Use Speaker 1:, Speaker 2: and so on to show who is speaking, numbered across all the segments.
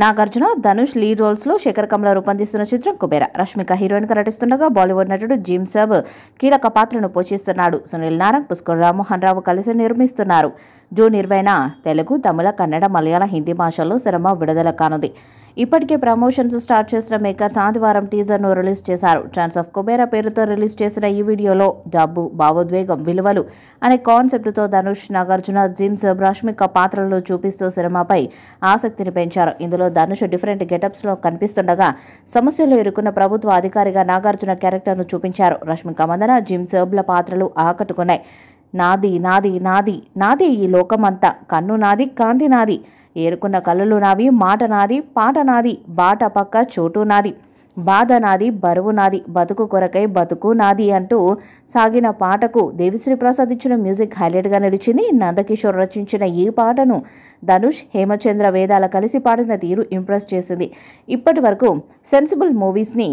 Speaker 1: Nagarjuna, Dhanush lead roles లో శేఖర్ కమల రూపొందిస్తున్న చిత్రం Kubera. Rashmika heroine గా నటిస్తుండగా బాలీవుడ్ నటుడు జిమ్ సబ్ కీలక పాత్రను పోషిస్తున్నాడు. సునీల్ నారాయణ్, పుష్కర్ రామ్మోహన్ రావు కలిసి నిర్మిస్తున్నారు. జూన్ 20న తెలుగు, తమిళ, కన్నడ, మలయాళ, హిందీ భాషల్లో సినిమా విడుదల కానుంది. ఇప్పటికే ప్రమోషన్స్ స్టార్ట్ చేసిన మేకర్స్ ఆదివారం టీజర్ను రిలీజ్ చేశారు. ఛాన్స్ ఆఫ్ కుబేరా పేరుతో రిలీజ్ చేసిన ఈ వీడియోలో డబ్బు, భావోద్వేగం, విలువలు అనే కాన్సెప్ట్తో ధనుష్, నాగార్జున, జిమ్ సబ్, రష్మిక పాత్రలు చూపిస్తూ సినిమాపై ఆసక్తిని పెంచారు. ఇందులో ధనుష్ డిఫరెంట్ గెటప్స్లో కనిపిస్తుండగా సమస్యలో ఇరుక్కున్న ప్రభుత్వ అధికారిగా నాగార్జున క్యారెక్టర్ను చూపించారు. రష్మిక మందన, జిమ్ సబ్ల పాత్రలు ఆకట్టుకున్నాయి. నాది నాది నాది నాది ఈ లోకమంతా, కన్ను నాది, కాంతి నాది, ఏరుకున్న కళ్ళలు నావి, మాట నాది, పాట నాది, బాట పక్క చోటు నాది, బాధ నాది, బరువు నాది, బతుకు కొరకై బతుకు నాది అంటూ సాగిన పాటకు దేవిశ్రీ ప్రసాద్ ఇచ్చిన మ్యూజిక్ హైలైట్గా నిలిచింది. నందకిషోర్ రచించిన ఈ పాటను ధనుష్, హేమచంద్ర వేదాల కలిసి పాడిన తీరు ఇంప్రెస్ చేసింది. ఇప్పటి వరకు సెన్సిబుల్ మూవీస్ని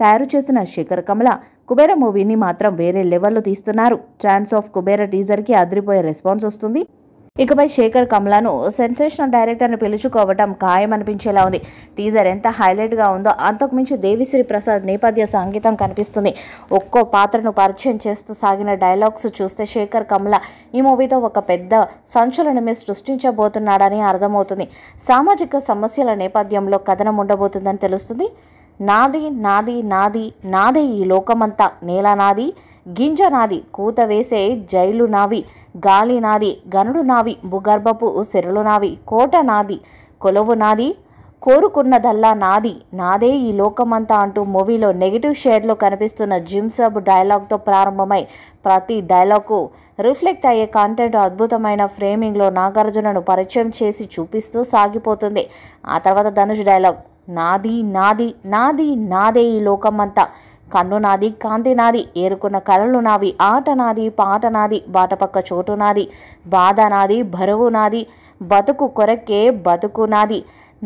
Speaker 1: తయారు చేసిన శేఖర్ కమల కుబేర మూవీని మాత్రం వేరే లెవెల్లో తీస్తున్నారు. ఛాన్స్ ఆఫ్ కుబేర టీజర్కి అదిరిపోయే రెస్పాన్స్ వస్తుంది. ఇకపై శేఖర్ కమలను సెన్సేషనల్ డైరెక్టర్ని పిలుచుకోవటం ఖాయమనిపించేలా ఉంది. టీజర్ ఎంత హైలైట్గా ఉందో అంతకుమించి దేవిశ్రీ ప్రసాద్ నేపథ్య సంగీతం కనిపిస్తుంది. ఒక్కో పాత్రను పరిచయం చేస్తూ సాగిన డైలాగ్స్ చూస్తే శేఖర్ కమల ఈ మూవీతో ఒక పెద్ద సంచలనమే సృష్టించబోతున్నాడని అర్థమవుతుంది. సామాజిక సమస్యల నేపథ్యంలో కథనం ఉండబోతుందని తెలుస్తుంది. నాది నాది నాది నాదే ఈ లోకమంతా, నేల నాది, గింజ నాది, కూత వేసే జైలు నావి, గాలి నాది, గనుడు నావి, భూగర్భపు సెరులు నావి, కోట నాది, కొలువు నాది, కోరుకున్నదల్లా నాది, నాదే ఈ లోకమంతా అంటూ మూవీలో నెగిటివ్ షేడ్లో కనిపిస్తున్న జిమ్ సబ్ డైలాగ్తో ప్రారంభమై ప్రతి డైలాగ్కు రిఫ్లెక్ట్ అయ్యే కంటెంట్ అద్భుతమైన ఫ్రేమింగ్లో నాగార్జునను పరిచయం చేసి చూపిస్తూ సాగిపోతుంది. ఆ తర్వాత ధనుష్ డైలాగ్ నాది నాది నాది నాదే ఈ లోకమంతా, కన్ను నాది, కాంతి నాది, ఏరుకున్న కలలు నావి, ఆట నాది, పాట నాది, బాటపక్క చోటు నాది, బాధ నాది, బరువు నాది, బతుకు కొరకే బతుకు నాది,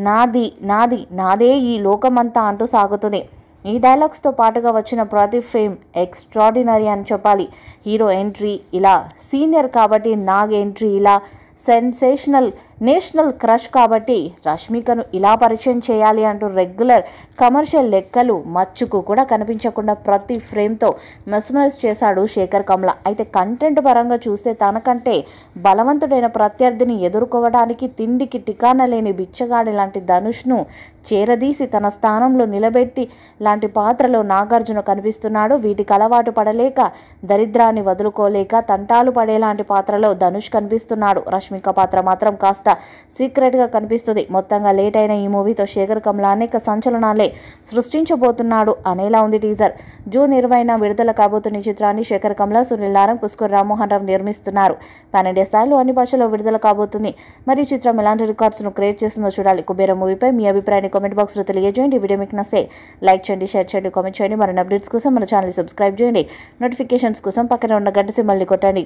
Speaker 1: నాది నాది నాదే ఈ లోకమంతా అంటూ సాగుతుంది. ఈ డైలాగ్స్తో పాటుగా వచ్చిన ప్రతి ఫ్రేమ్ ఎక్స్ట్రాడినరీ అని చెప్పాలి. హీరో ఎంట్రీ ఇలా సీనియర్ కాబట్టి నాగ్ ఎంట్రీ ఇలా సెన్సేషనల్, నేషనల్ క్రష్ కాబట్టి రష్మికను ఇలా పరిచయం చేయాలి అంటూ రెగ్యులర్ కమర్షియల్ లెక్కలు మచ్చుకు కూడా కనిపించకుండా ప్రతి ఫ్రేమ్తో మెస్మరైజ్ చేశాడు శేఖర్ కమల. అయితే కంటెంట్ పరంగా చూస్తే తనకంటే బలవంతుడైన ప్రత్యర్థిని ఎదుర్కోవడానికి తిండికి టికానా లేని బిచ్చగాడి లాంటి ధనుష్ను చేరదీసి తన స్థానంలో నిలబెట్టి లాంటి పాత్రలో నాగార్జున కనిపిస్తున్నాడు. వీటికి అలవాటు పడలేక, దరిద్రాన్ని వదులుకోలేక తంటాలు పడేలాంటి పాత్రలో ధనుష్ కనిపిస్తున్నాడు. రష్మిక పాత్ర మాత్రం కాస్త సీక్రెట్గా కనిపిస్తుంది. మొత్తంగా లేట్ అయిన ఈ మూవీతో శేఖర్ కమల అనేక సంచలనాలే సృష్టించబోతున్నాడు అనేలా ఉంది టీజర్. జూన్ 20న విడుదల కాబోతున్న ఈ చిత్రాన్ని శేఖర్ కమల, సునీల్ నారాయణ్, పుష్కర్ రామ్మోహన్ రావు నిర్మిస్తున్నారు. పాన్ ఇండియా స్థాయిలో అన్ని భాషల్లో విడుదల కాబోతుంది. మరి ఈ చిత్రం ఎలాంటి రికార్డ్స్ను క్రియేట్ చేస్తుందో చూడాలి. కుబేర మూవీపై మీ అభిప్రాయాన్ని కామెంట్ బాక్స్లో తెలియజేయండి. వీడియో మీకు నస్తే లైక్ చేయండి, షేర్ చేయండి, కామెంట్ చేయండి. మరిన్ని అప్డేట్స్ కోసం మన ఛానల్ సబ్స్క్రైబ్ చేయండి. నోటిఫికేషన్స్ కోసం పక్కన ఉన్న గంట సింబల్ని కొట్టండి.